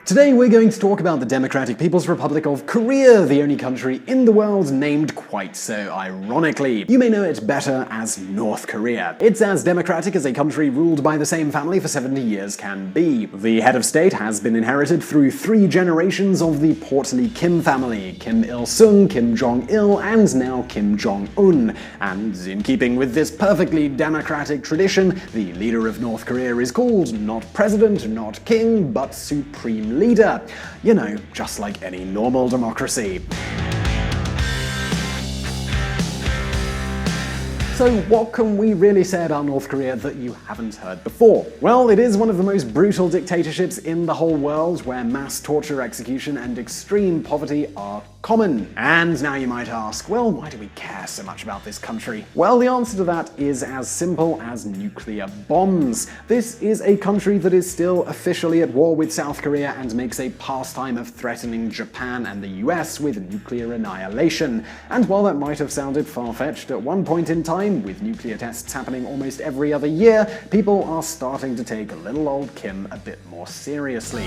Today we're going to talk about the Democratic People's Republic of Korea, the only country in the world named quite so ironically. You may know it better as North Korea. It's as democratic as a country ruled by the same family for 70 years can be. The head of state has been inherited through 3 generations of the portly Kim family: Kim Il-sung, Kim Jong-il, and now Kim Jong-un. And in keeping with this perfectly democratic tradition, the leader of North Korea is called not president, not king, but supreme leader. You know, just like any normal democracy. So what can we really say about North Korea that you haven't heard before? Well, it is one of the most brutal dictatorships in the whole world, where mass torture, execution, and extreme poverty are common. And now you might ask, well, why do we care so much about this country? Well, the answer to that is as simple as nuclear bombs. This is a country that is still officially at war with South Korea and makes a pastime of threatening Japan and the US with nuclear annihilation. And while that might have sounded far-fetched at one point in time, with nuclear tests happening almost every other year, people are starting to take little old Kim a bit more seriously.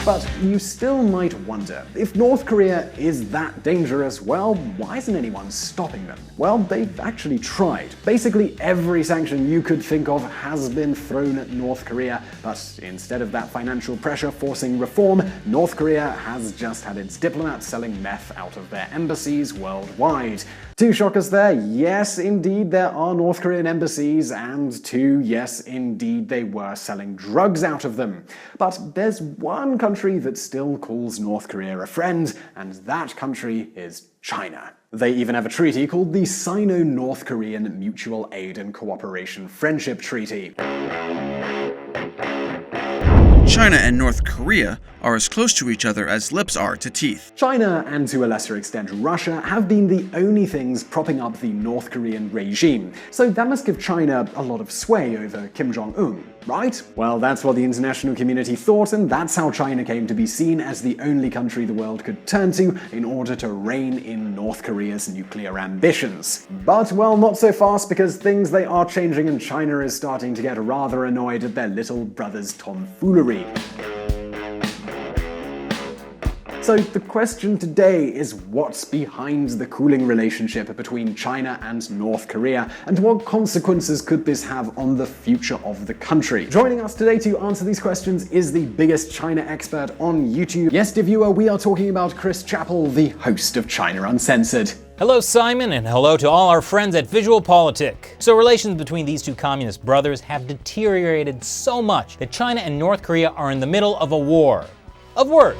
But you still might wonder, if North Korea is that dangerous, well, why isn't anyone stopping them? Well, they've actually tried. Basically every sanction you could think of has been thrown at North Korea, but instead of that financial pressure forcing reform, North Korea has just had its diplomats selling meth out of their embassies worldwide. 2 shockers there. Yes, indeed, there are North Korean embassies, and 2, yes, indeed, they were selling drugs out of them. But there's one country that still calls North Korea a friend, and that country is China. They even have a treaty called the Sino-North Korean Mutual Aid and Cooperation Friendship Treaty. China and North Korea are as close to each other as lips are to teeth. China, and to a lesser extent Russia, have been the only things propping up the North Korean regime, so that must give China a lot of sway over Kim Jong-un, right? Well, that's what the international community thought, and that's how China came to be seen as the only country the world could turn to in order to rein in North Korea's nuclear ambitions. But, well, not so fast, because things they are changing and China is starting to get rather annoyed at their little brother's tomfoolery. So the question today is, what's behind the cooling relationship between China and North Korea, and what consequences could this have on the future of the country? Joining us today to answer these questions is the biggest China expert on YouTube. Yes, dear viewer, we are talking about Chris Chappell, the host of China Uncensored. Hello, Simon, and hello to all our friends at VisualPolitik. So relations between these 2 communist brothers have deteriorated so much that China and North Korea are in the middle of a war. Of words.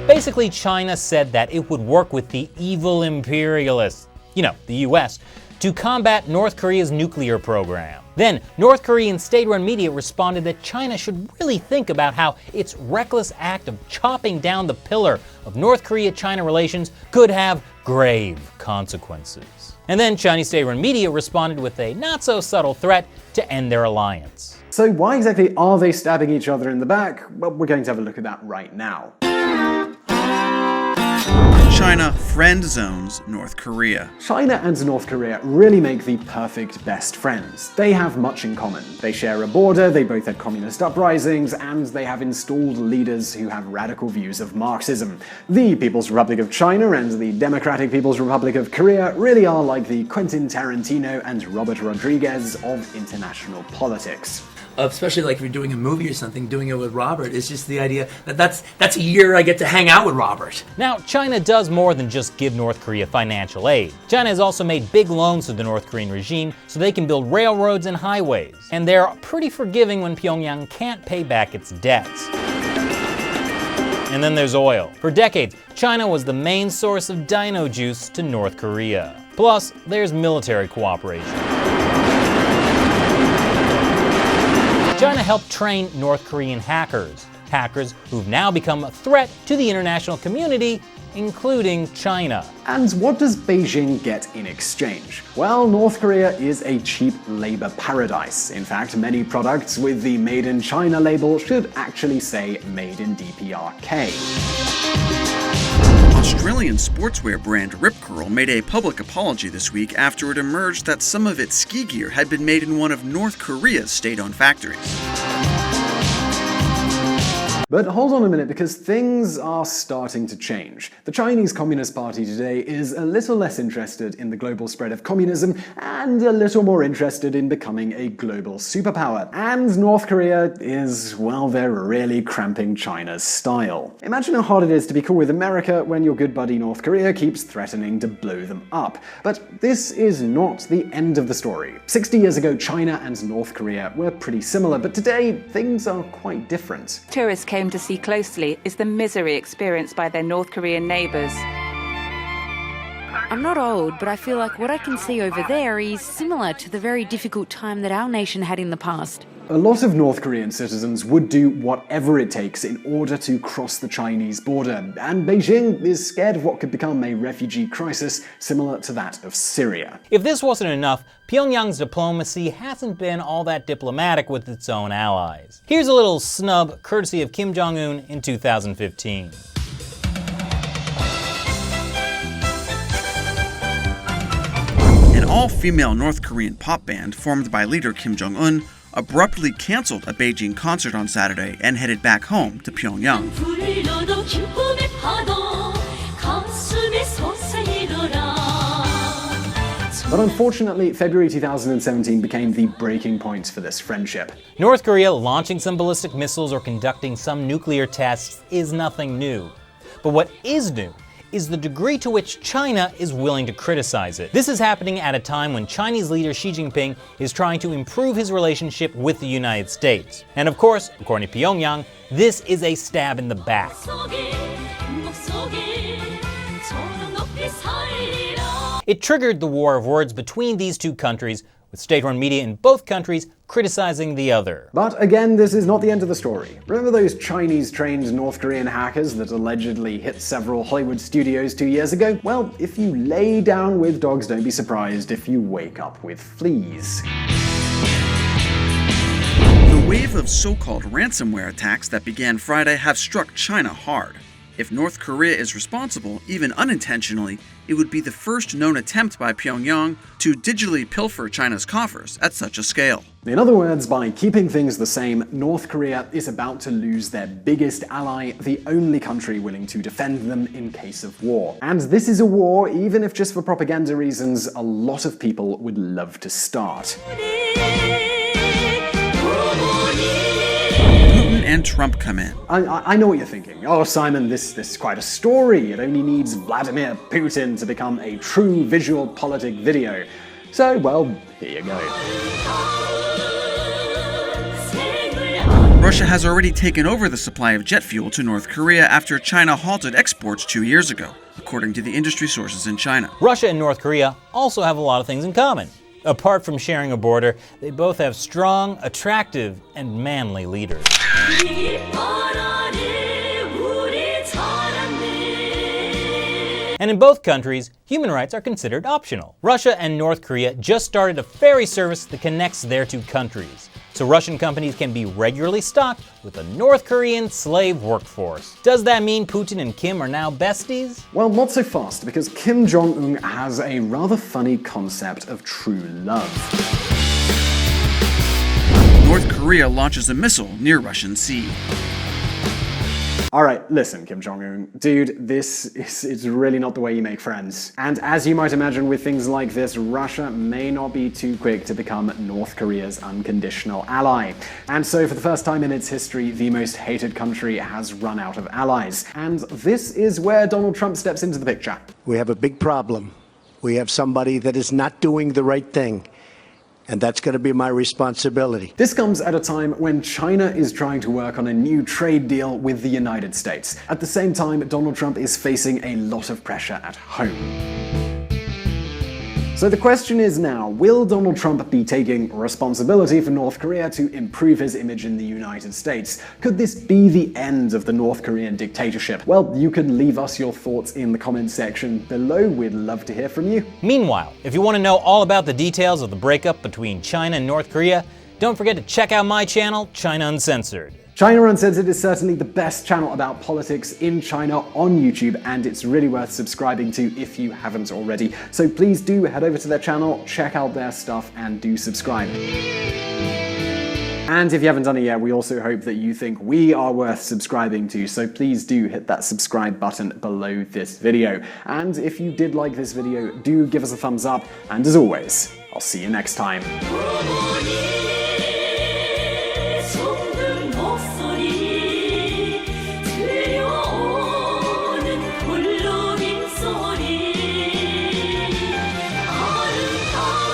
Basically, China said that it would work with the evil imperialists, you know, the US, to combat North Korea's nuclear program. Then, North Korean state-run media responded that China should really think about how its reckless act of chopping down the pillar of North Korea-China relations could have grave consequences. And then Chinese state-run media responded with a not-so-subtle threat to end their alliance. So why exactly are they stabbing each other in the back? Well, we're going to have a look at that right now. China friend zones North Korea. China and North Korea really make the perfect best friends. They have much in common. They share a border, they both had communist uprisings, and they have installed leaders who have radical views of Marxism. The People's Republic of China and the Democratic People's Republic of Korea really are like the Quentin Tarantino and Robert Rodriguez of international politics. Especially like if you're doing a movie or something, doing it with Robert, it's just the idea that that's a year I get to hang out with Robert. Now, China does more than just give North Korea financial aid. China has also made big loans to the North Korean regime so they can build railroads and highways. And they're pretty forgiving when Pyongyang can't pay back its debts. And then there's oil. For decades, China was the main source of dino juice to North Korea. Plus, there's military cooperation. China helped train North Korean hackers who've now become a threat to the international community, including China. And what does Beijing get in exchange? Well, North Korea is a cheap labor paradise. In fact, many products with the Made in China label should actually say Made in DPRK. Australian sportswear brand Rip Curl made a public apology this week after it emerged that some of its ski gear had been made in one of North Korea's state-owned factories. But hold on a minute, because things are starting to change. The Chinese Communist Party today is a little less interested in the global spread of communism and a little more interested in becoming a global superpower. And North Korea is, well, they're really cramping China's style. Imagine how hard it is to be cool with America when your good buddy North Korea keeps threatening to blow them up. But this is not the end of the story. 60 years ago, China and North Korea were pretty similar, but today things are quite different. Tourists came to see closely is the misery experienced by their North Korean neighbours. I'm not old, but I feel like what I can see over there is similar to the very difficult time that our nation had in the past. A lot of North Korean citizens would do whatever it takes in order to cross the Chinese border, and Beijing is scared of what could become a refugee crisis similar to that of Syria. If this wasn't enough, Pyongyang's diplomacy hasn't been all that diplomatic with its own allies. Here's a little snub courtesy of Kim Jong-un in 2015. An all-female North Korean pop band formed by leader Kim Jong-un abruptly canceled a Beijing concert on Saturday and headed back home to Pyongyang. But unfortunately, February 2017 became the breaking point for this friendship. North Korea launching some ballistic missiles or conducting some nuclear tests is nothing new. But what is new is the degree to which China is willing to criticize it. This is happening at a time when Chinese leader Xi Jinping is trying to improve his relationship with the United States. And of course, according to Pyongyang, this is a stab in the back. It triggered the war of words between these two countries, with state-run media in both countries criticizing the other. But again, this is not the end of the story. Remember those Chinese-trained North Korean hackers that allegedly hit several Hollywood studios 2 years ago? Well, if you lay down with dogs, don't be surprised if you wake up with fleas. The wave of so-called ransomware attacks that began Friday have struck China hard. If North Korea is responsible, even unintentionally, it would be the first known attempt by Pyongyang to digitally pilfer China's coffers at such a scale. In other words, by keeping things the same, North Korea is about to lose their biggest ally, the only country willing to defend them in case of war. And this is a war, even if just for propaganda reasons, a lot of people would love to start. Putin and Trump come in. I know what you're thinking. Oh, Simon, this is quite a story. It only needs Vladimir Putin to become a true VisualPolitik video. So, well, here you go. Russia has already taken over the supply of jet fuel to North Korea after China halted exports 2 years ago, according to the industry sources in China. Russia and North Korea also have a lot of things in common. Apart from sharing a border, they both have strong, attractive, and manly leaders. And in both countries, human rights are considered optional. Russia and North Korea just started a ferry service that connects their two countries, so Russian companies can be regularly stocked with a North Korean slave workforce. Does that mean Putin and Kim are now besties? Well, not so fast, because Kim Jong-un has a rather funny concept of true love. North Korea launches a missile near Russian sea. Alright, listen, Kim Jong-un. Dude, this is really not the way you make friends. And as you might imagine with things like this, Russia may not be too quick to become North Korea's unconditional ally. And so for the first time in its history, the most hated country has run out of allies. And this is where Donald Trump steps into the picture. We have a big problem. We have somebody that is not doing the right thing. And that's going to be my responsibility. This comes at a time when China is trying to work on a new trade deal with the United States. At the same time, Donald Trump is facing a lot of pressure at home. So the question is now, will Donald Trump be taking responsibility for North Korea to improve his image in the United States? Could this be the end of the North Korean dictatorship? Well, you can leave us your thoughts in the comments section below. We'd love to hear from you. Meanwhile, if you want to know all about the details of the breakup between China and North Korea, Don't forget to check out my channel, China Uncensored. China Uncensored is certainly the best channel about politics in China on YouTube, and it's really worth subscribing to if you haven't already. So please do head over to their channel, check out their stuff, and do subscribe. And if you haven't done it yet, we also hope that you think we are worth subscribing to, so please do hit that subscribe button below this video. And if you did like this video, do give us a thumbs up, and as always, I'll see you next time.